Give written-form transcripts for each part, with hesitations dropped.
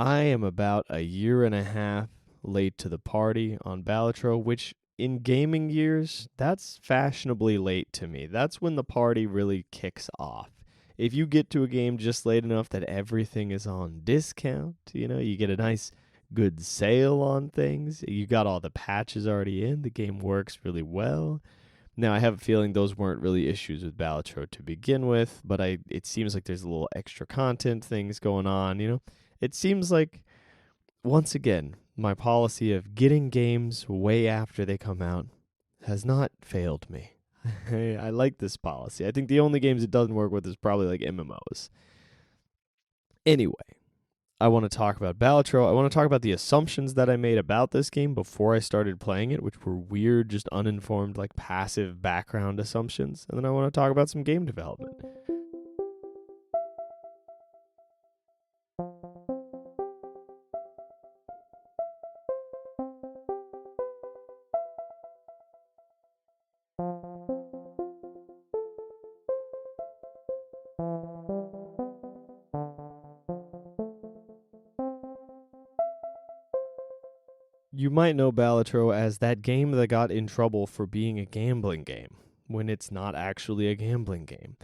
I am about a year and a half late to the party on Balatro, which in gaming years, that's fashionably late to me. That's when the party really kicks off. If you get to a game just late enough that everything is on discount, you get a nice good sale on things, you got all the patches already in, the game works really well. Now, I have a feeling those weren't really issues with Balatro to begin with, but it seems like there's a little extra content things going on. It seems like, once again, my policy of getting games way after they come out has not failed me. I like this policy. I think the only games it doesn't work with is probably like MMOs. Anyway, I want to talk about Balatro. I want to talk about the assumptions that I made about this game before I started playing it, which were weird, just uninformed, like passive background assumptions. And then I want to talk about some game development. You might know Balatro as that game that got in trouble for being a gambling game when it's not actually a gambling game.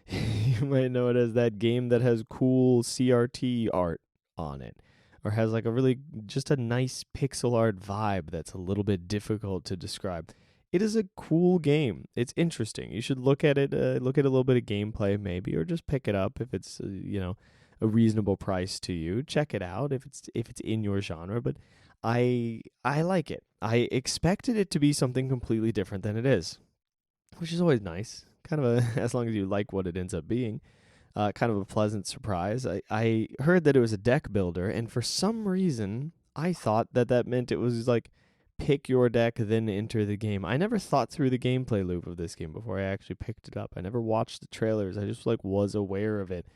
You might know it as that game that has cool CRT art on it, or has like a really just a nice pixel art vibe that's a little bit difficult to describe. It is a cool game. It's interesting. You should look at it, look at a little bit of gameplay maybe, or just pick it up if it's a reasonable price to you. Check it out if it's in your genre. But I like it. I expected it to be something completely different than it is, which is always nice. Kind of a as long as you like what it ends up being, kind of a pleasant surprise. I heard that it was a deck builder, and for some reason I thought that meant it was like pick your deck then enter the game. I never thought through the gameplay loop of this game before I actually picked it up. I never watched the trailers. I just like was aware of it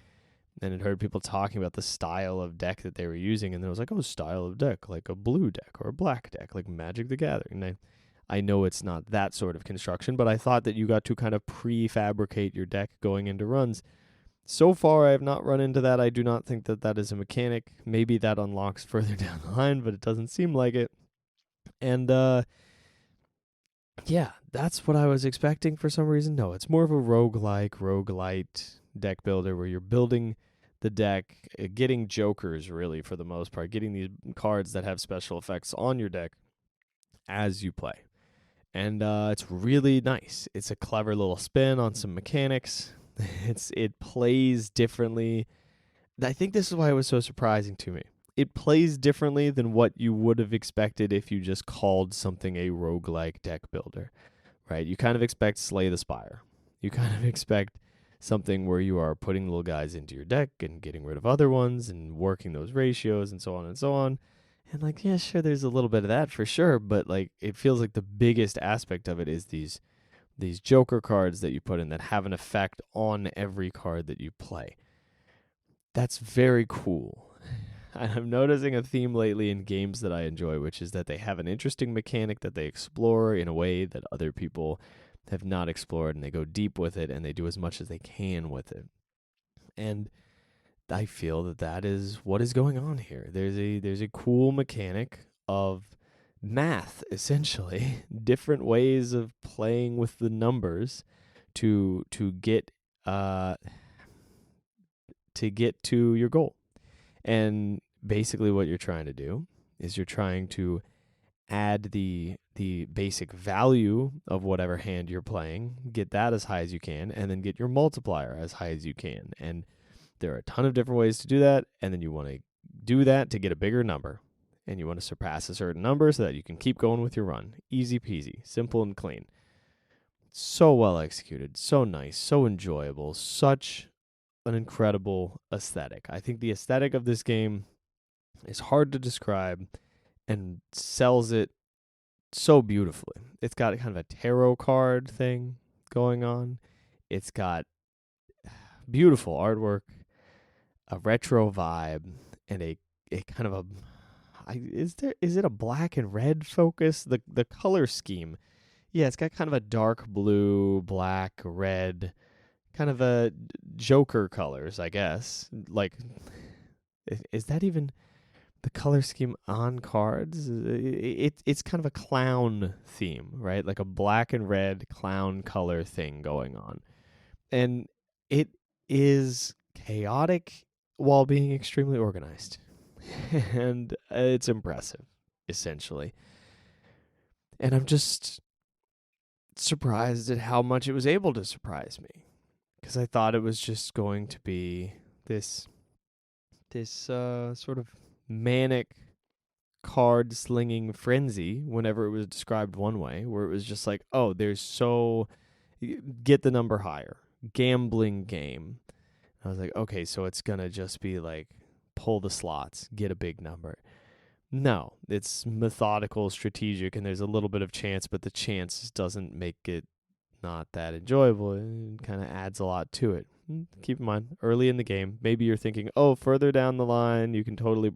and had heard people talking about the style of deck that they were using, and then I was like, oh, style of deck, like a blue deck or a black deck, like Magic the Gathering. And I know it's not that sort of construction, but I thought that you got to kind of prefabricate your deck going into runs. So far, I have not run into that. I do not think that that is a mechanic. Maybe that unlocks further down the line, but it doesn't seem like it. And yeah, that's what I was expecting for some reason. No, it's more of a roguelite deck builder where you're building the deck, getting jokers really for the most part, getting these cards that have special effects on your deck as you play. And it's really nice. It's a clever little spin on some mechanics. It plays differently. I think this is why it was so surprising to me. It plays differently than what you would have expected if you just called something a roguelike deck builder, right? You kind of expect Slay the Spire. You kind of expect something where you are putting little guys into your deck and getting rid of other ones and working those ratios and so on and so on. And like, yeah, sure, there's a little bit of that for sure, but like it feels like the biggest aspect of it is these joker cards that you put in that have an effect on every card that you play. That's very cool. I'm noticing a theme lately in games that I enjoy, which is that they have an interesting mechanic that they explore in a way that other people have not explored, and they go deep with it, and they do as much as they can with it. And I feel that is what is going on here. There's a cool mechanic of math, essentially, different ways of playing with the numbers to get to your goal. And basically what you're trying to do is you're trying to add the basic value of whatever hand you're playing, get that as high as you can, and then get your multiplier as high as you can. And there are a ton of different ways to do that, and then you want to do that to get a bigger number. And you want to surpass a certain number so that you can keep going with your run. Easy peasy, simple and clean. So well executed, so nice, so enjoyable, such an incredible aesthetic. I think the aesthetic of this game is hard to describe and sells it so beautifully. It's got kind of a tarot card thing going on. It's got beautiful artwork, a retro vibe, and a kind of a is it a black and red focus? The color scheme. Yeah, it's got kind of a dark blue, black, red, kind of a Joker colors, I guess. Like, is that even? the color scheme on cards, it's kind of a clown theme, right? Like a black and red clown color thing going on. And it is chaotic while being extremely organized. And it's impressive, essentially. And I'm just surprised at how much it was able to surprise me, because I thought it was just going to be this sort of manic card slinging frenzy whenever it was described one way, where it was just like, oh, get the number higher, gambling game. I was like, okay, so it's gonna just be like pull the slots, get a big number. No, it's methodical, strategic, and there's a little bit of chance, but the chance doesn't make it not that enjoyable. It kind of adds a lot to it. Keep in mind, early in the game, maybe you're thinking, oh, further down the line, you can totally,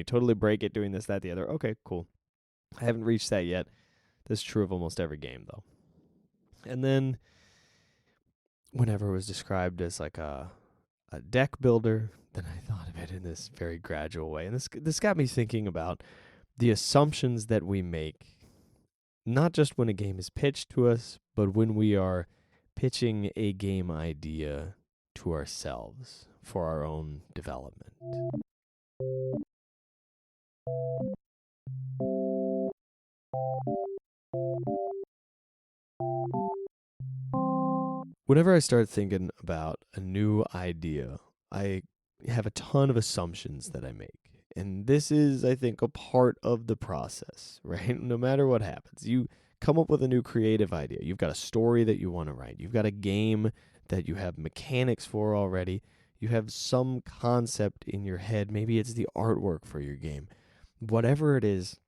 totally break it doing this, that, the other. Okay, cool. I haven't reached that yet. That's true of almost every game, though. And then, whenever it was described as like a deck builder, then I thought of it in this very gradual way. And this got me thinking about the assumptions that we make, not just when a game is pitched to us, but when we are pitching a game idea to ourselves for our own development. Whenever I start thinking about a new idea, I have a ton of assumptions that I make. And this is, I think, a part of the process, right? No matter what happens, you come up with a new creative idea. You've got a story that you want to write. You've got a game that you have mechanics for already. You have some concept in your head. Maybe it's the artwork for your game. Whatever it is,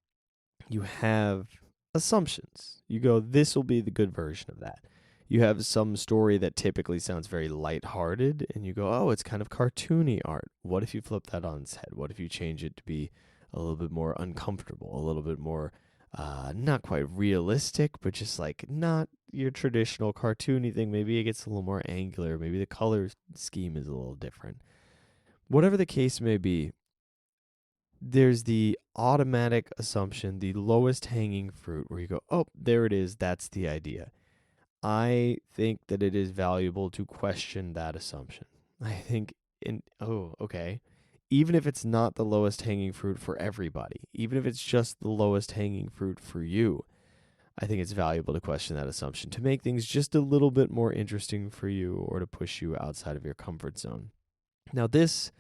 you have assumptions. You go, this will be the good version of that. You have some story that typically sounds very lighthearted, and you go, oh, it's kind of cartoony art. What if you flip that on its head? What if you change it to be a little bit more uncomfortable, a little bit more not quite realistic, but just like not your traditional cartoony thing? Maybe it gets a little more angular. Maybe the color scheme is a little different. Whatever the case may be, there's the automatic assumption, the lowest hanging fruit, where you go, oh, there it is. That's the idea. I think that it is valuable to question that assumption. I think, okay. Even if it's not the lowest hanging fruit for everybody, even if it's just the lowest hanging fruit for you, I think it's valuable to question that assumption to make things just a little bit more interesting for you or to push you outside of your comfort zone. Now, this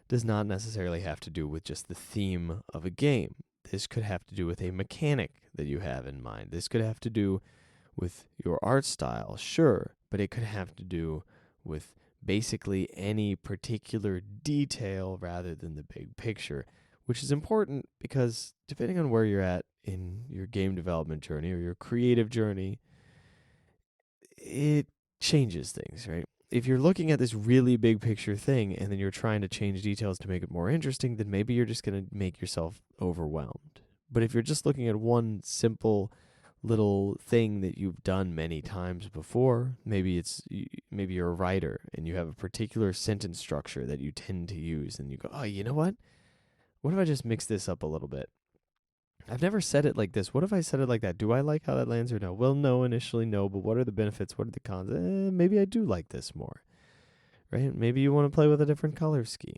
does not necessarily have to do with just the theme of a game. This could have to do with a mechanic that you have in mind. This could have to do with your art style, sure, but it could have to do with basically any particular detail rather than the big picture, which is important because depending on where you're at in your game development journey or your creative journey, it changes things, right? If you're looking at this really big picture thing and then you're trying to change details to make it more interesting, then maybe you're just going to make yourself overwhelmed. But if you're just looking at one simple little thing that you've done many times before, maybe you're a writer and you have a particular sentence structure that you tend to use, and you go, oh, you know what if I just mix this up a little bit? I've never said it like this. What if I said it like that? Do I like how that lands or no? Well, no, initially no, but what are the benefits? What are the cons? Maybe I do like this more, right? Maybe you want to play with a different color scheme.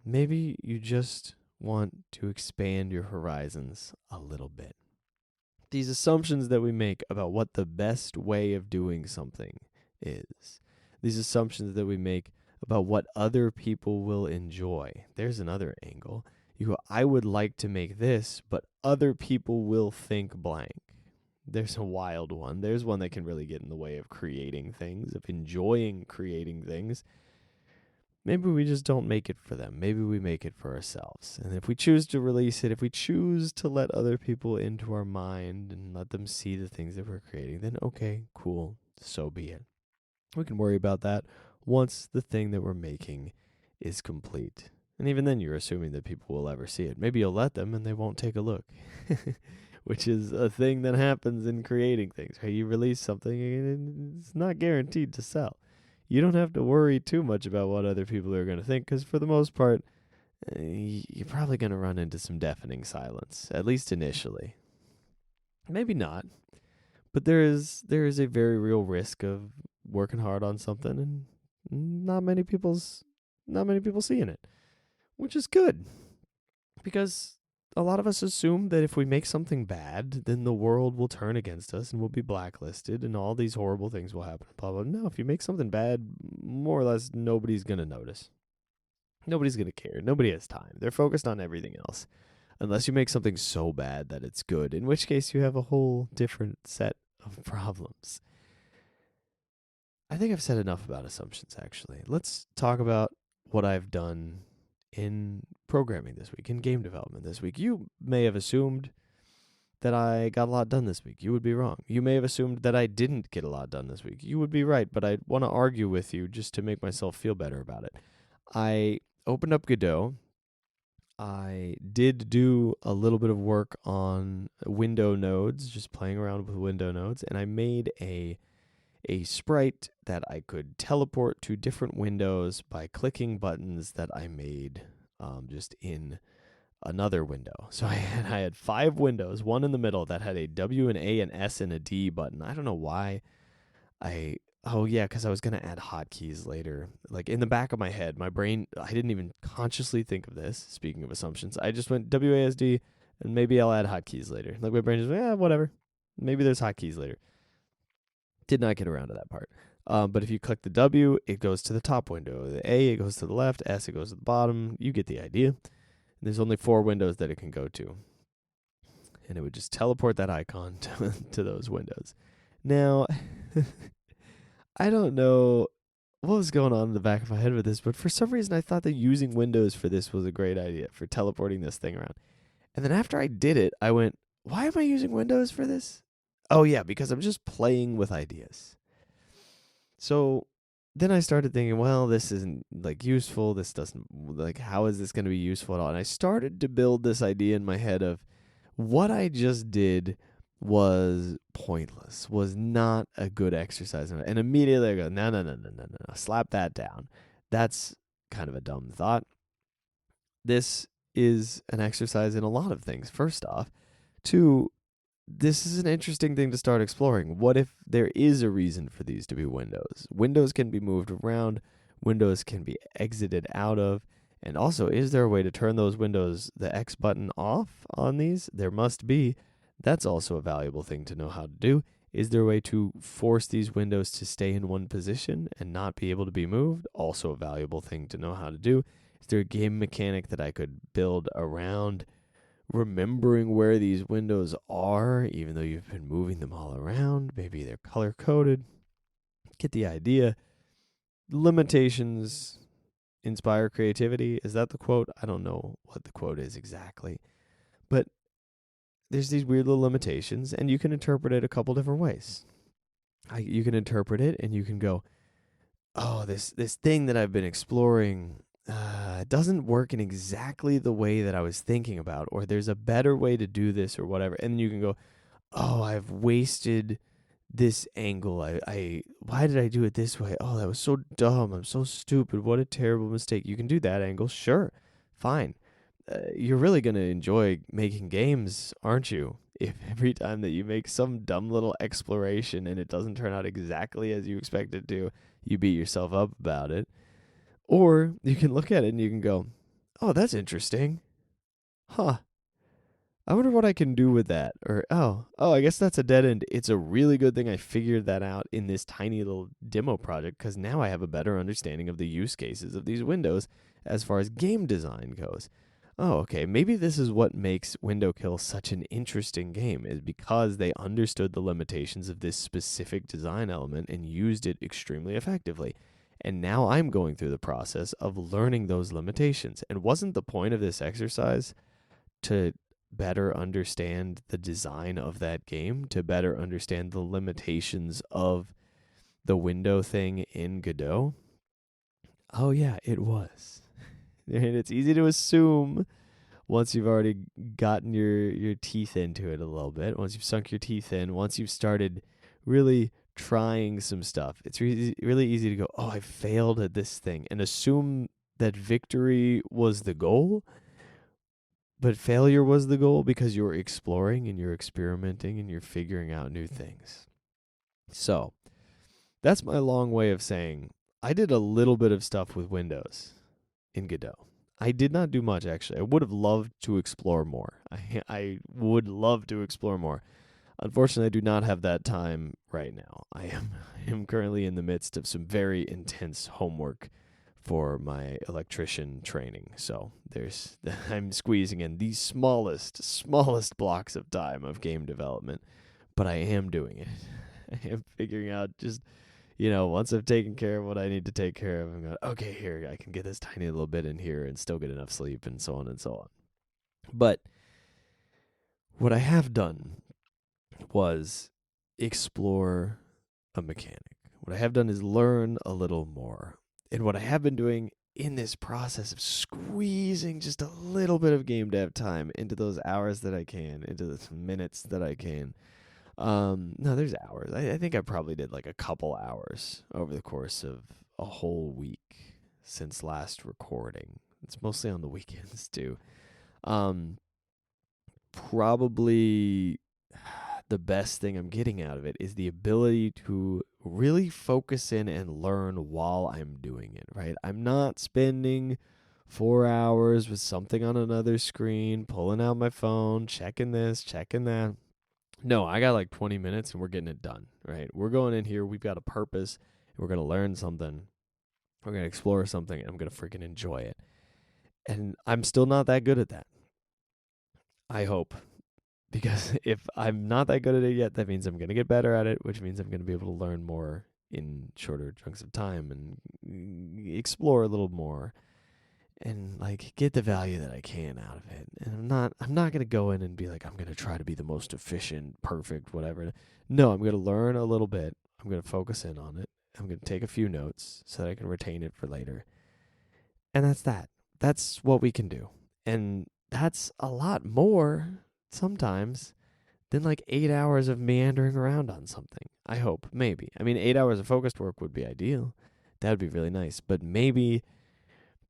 Maybe you just want to expand your horizons a little bit. These assumptions that we make about what the best way of doing something is, these assumptions that we make about what other people will enjoy. There's another angle. You go, I would like to make this, but other people will think blank. There's a wild one. There's one that can really get in the way of creating things, of enjoying creating things. Maybe we just don't make it for them. Maybe we make it for ourselves. And if we choose to release it, if we choose to let other people into our mind and let them see the things that we're creating, then okay, cool, so be it. We can worry about that once the thing that we're making is complete. And even then, you're assuming that people will ever see it. Maybe you'll let them and they won't take a look, which is a thing that happens in creating things. Right? You release something and it's not guaranteed to sell. You don't have to worry too much about what other people are going to think, because for the most part, you're probably going to run into some deafening silence, at least initially. Maybe not, but there is a very real risk of working hard on something and not many people's not many people seeing it, which is good because a lot of us assume that if we make something bad, then the world will turn against us and we'll be blacklisted and all these horrible things will happen. Blah, blah. No, if you make something bad, more or less nobody's going to notice. Nobody's going to care. Nobody has time. They're focused on everything else. Unless you make something so bad that it's good, in which case you have a whole different set of problems. I think I've said enough about assumptions, actually. Let's talk about what I've done in programming this week, in game development this week. You may have assumed that I got a lot done this week. You would be wrong. You may have assumed that I didn't get a lot done this week. You would be right, but I want to argue with you just to make myself feel better about it. I opened up Godot. I did do a little bit of work on window nodes, just playing around with window nodes, and I made a sprite that I could teleport to different windows by clicking buttons that I made just in another window. So I had 5 windows, one in the middle that had a W, an A, an S, and a D button. I don't know why because I was going to add hotkeys later. Like in the back of my head, my brain, I didn't even consciously think of this. Speaking of assumptions, I just went WASD and maybe I'll add hotkeys later. Like my brain just went, whatever. Maybe there's hotkeys later. Did not get around to that part. But if you click the W, it goes to the top window. The A, it goes to the left. S, it goes to the bottom. You get the idea. And there's only 4 windows that it can go to. And it would just teleport that icon to those windows. Now, I don't know what was going on in the back of my head with this, but for some reason I thought that using Windows for this was a great idea, for teleporting this thing around. And then after I did it, I went, why am I using Windows for this? Oh, yeah, because I'm just playing with ideas. So then I started thinking, well, this isn't like useful. This doesn't, like, how is this going to be useful at all? And I started to build this idea in my head of what I just did was pointless, was not a good exercise. And immediately I go, no, slap that down. That's kind of a dumb thought. This is an exercise in a lot of things. First off, 2, this is an interesting thing to start exploring. What if there is a reason for these to be windows? Windows can be moved around. Windows can be exited out of. And also, is there a way to turn those windows, the X button, off on these? There must be. That's also a valuable thing to know how to do. Is there a way to force these windows to stay in one position and not be able to be moved? Also a valuable thing to know how to do. Is there a game mechanic that I could build around remembering where these windows are, even though you've been moving them all around? Maybe they're color-coded. Get the idea. Limitations inspire creativity. Is that the quote? I don't know what the quote is exactly. But there's these weird little limitations, and you can interpret it a couple different ways. You can interpret it, and you can go, oh, this thing that I've been exploring doesn't work in exactly the way that I was thinking about, or there's a better way to do this or whatever. And then you can go, oh, I've wasted this angle. Why did I do it this way? Oh, that was so dumb. I'm so stupid. What a terrible mistake. You can do that angle. Sure. Fine. You're really going to enjoy making games, aren't you? If every time that you make some dumb little exploration and it doesn't turn out exactly as you expect it to, you beat yourself up about it. Or you can look at it and you can go, oh, that's interesting. Huh. I wonder what I can do with that. Or, I guess that's a dead end. It's a really good thing I figured that out in this tiny little demo project, because now I have a better understanding of the use cases of these windows as far as game design goes. Oh, okay, maybe this is what makes Window Kill such an interesting game, is because they understood the limitations of this specific design element and used it extremely effectively. And now I'm going through the process of learning those limitations. And wasn't the point of this exercise to better understand the design of that game, to better understand the limitations of the window thing in Godot? Oh, yeah, it was. And it's easy to assume once you've already gotten your teeth into it a little bit, once you've sunk your teeth in, once you've started really trying some stuff, it's really easy to go, oh, I failed at this thing, and assume that victory was the goal, but failure was the goal because you're exploring and you're experimenting and you're figuring out new things. So that's my long way of saying I did a little bit of stuff with Windows in Godot. I did not do much, actually. I would have loved to explore more. I would love to explore more. Unfortunately, I do not have that time right now. I am currently in the midst of some very intense homework for my electrician training. So I'm squeezing in the smallest blocks of time of game development, but I am doing it. I am figuring out just, once I've taken care of what I need to take care of, I'm going, okay, here, I can get this tiny little bit in here and still get enough sleep and so on and so on. But what I have done was explore a mechanic. What I have done is learn a little more. And what I have been doing in this process of squeezing just a little bit of game dev time into those hours that I can, into the minutes that I can. No, there's hours. I think I probably did like a couple hours over the course of a whole week since last recording. It's mostly on the weekends too. Probably the best thing I'm getting out of it is the ability to really focus in and learn while I'm doing it, right? I'm not spending 4 hours with something on another screen, pulling out my phone, checking this, checking that. No, I got like 20 minutes and we're getting it done, right? We're going in here, we've got a purpose, and we're going to learn something. We're going to explore something, and I'm going to freaking enjoy it. And I'm still not that good at that. I hope. Because if I'm not that good at it yet, that means I'm going to get better at it, which means I'm going to be able to learn more in shorter chunks of time and explore a little more and like get the value that I can out of it. And I'm not going to go in and be like, I'm going to try to be the most efficient, perfect, whatever. No, I'm going to learn a little bit. I'm going to focus in on it. I'm going to take a few notes so that I can retain it for later. And that's that. That's what we can do. And that's a lot more sometimes than like 8 hours of meandering around on something. I hope. Maybe. I mean, 8 hours of focused work would be ideal. That would be really nice. But maybe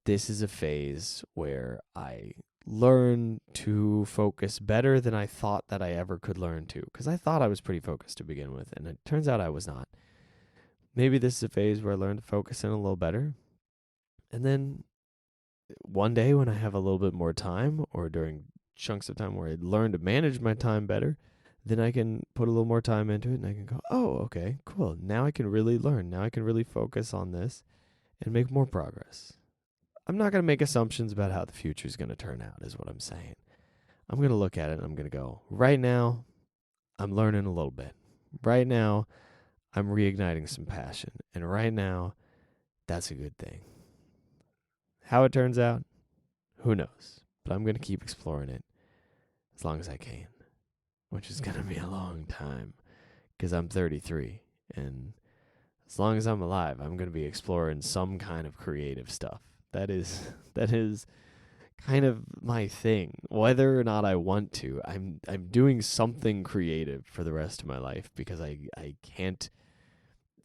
this is a phase where I learn to focus better than I thought that I ever could learn to. Because I thought I was pretty focused to begin with, and it turns out I was not. Maybe this is a phase where I learn to focus in a little better. And then one day when I have a little bit more time, or during chunks of time where I learn to manage my time better, then I can put a little more time into it and I can go, oh, okay, cool. Now I can really learn. Now I can really focus on this and make more progress. I'm not going to make assumptions about how the future is going to turn out, is what I'm saying. I'm going to look at it and I'm going to go, right now, I'm learning a little bit. Right now, I'm reigniting some passion. And right now, that's a good thing. How it turns out, who knows? But I'm going to keep exploring it as long as I can, which is going to be a long time because I'm 33. And as long as I'm alive, I'm going to be exploring some kind of creative stuff. That is kind of my thing. Whether or not I want to, I'm doing something creative for the rest of my life because I can't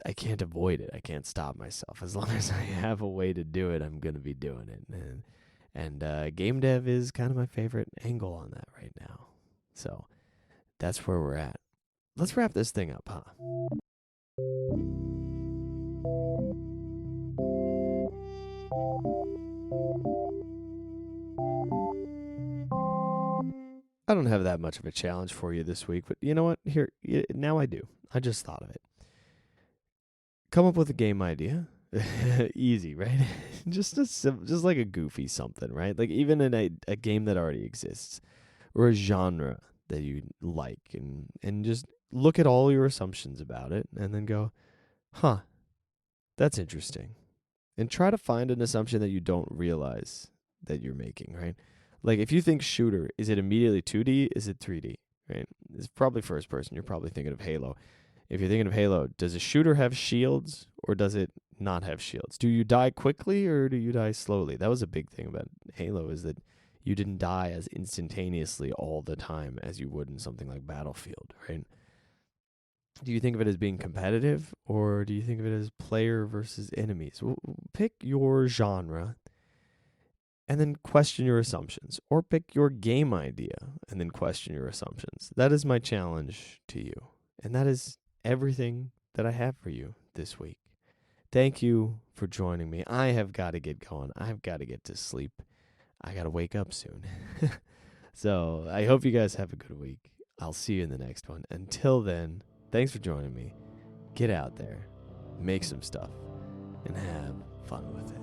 avoid it. I can't stop myself. As long as I have a way to do it, I'm going to be doing it. And game dev is kind of my favorite angle on that right now. So that's where we're at. Let's wrap this thing up, huh? I don't have that much of a challenge for you this week, but you know what? Here, now I do. I just thought of it. Come up with a game idea. Easy, right? just like a goofy something, right? Like even in a game that already exists or a genre that you like, and just look at all your assumptions about it and then go, huh, that's interesting. And try to find an assumption that you don't realize that you're making, right? Like if you think shooter, is it immediately 2D? Is it 3D? Right? It's probably first person. You're probably thinking of Halo. If you're thinking of Halo, does a shooter have shields or does it not have shields? Do you die quickly or do you die slowly? That was a big thing about Halo, is that you didn't die as instantaneously all the time as you would in something like Battlefield, right? Do you think of it as being competitive or do you think of it as player versus enemies? Pick your genre and then question your assumptions, or pick your game idea and then question your assumptions. That is my challenge to you. And that is everything that I have for you this week. Thank you for joining me. I have got to get going. I've got to get to sleep. I got to wake up soon. So I hope you guys have a good week. I'll see you in the next one. Until then, thanks for joining me. Get out there, make some stuff, and have fun with it.